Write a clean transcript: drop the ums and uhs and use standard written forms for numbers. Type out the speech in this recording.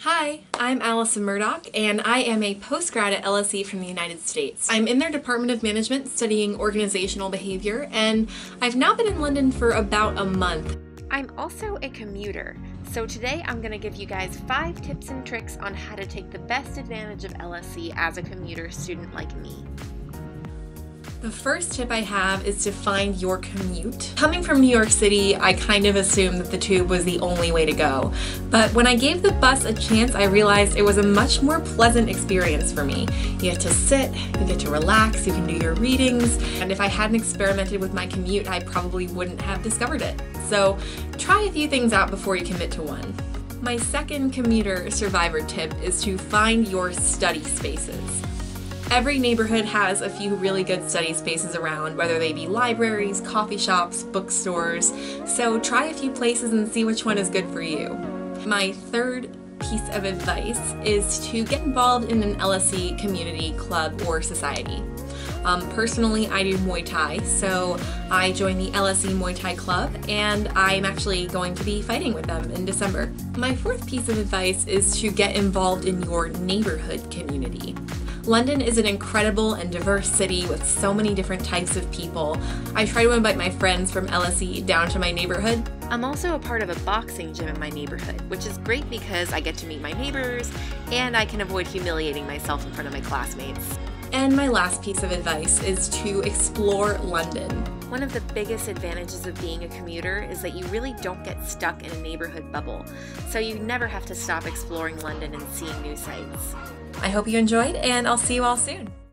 Hi, I'm Allison Murdoch, and I am a postgrad at LSE from the United States. I'm in their Department of Management studying Organisational Behaviour, and I've now been in London for about a month. I'm also a commuter, so today I'm going to give you guys 5 tips and tricks on how to take the best advantage of LSE as a commuter student like me. The first tip I have is to find your commute. Coming from New York City, I kind of assumed that the tube was the only way to go. But when I gave the bus a chance, I realized it was a much more pleasant experience for me. You get to sit, you get to relax, you can do your readings, and if I hadn't experimented with my commute, I probably wouldn't have discovered it. So try a few things out before you commit to one. My second commuter survivor tip is to find your study spaces. Every neighborhood has a few really good study spaces around, whether they be libraries, coffee shops, bookstores, so try a few places and see which one is good for you. My third piece of advice is to get involved in an LSE community club or society. Personally, I do Muay Thai, so I joined the LSE Muay Thai Club, and I'm actually going to be fighting with them in December. My fourth piece of advice is to get involved in your neighborhood community. London is an incredible and diverse city with so many different types of people. I try to invite my friends from LSE down to my neighborhood. I'm also a part of a boxing gym in my neighborhood, which is great because I get to meet my neighbors and I can avoid humiliating myself in front of my classmates. And my last piece of advice is to explore London. One of the biggest advantages of being a commuter is that you really don't get stuck in a neighborhood bubble, so you never have to stop exploring London and seeing new sights. I hope you enjoyed, and I'll see you all soon.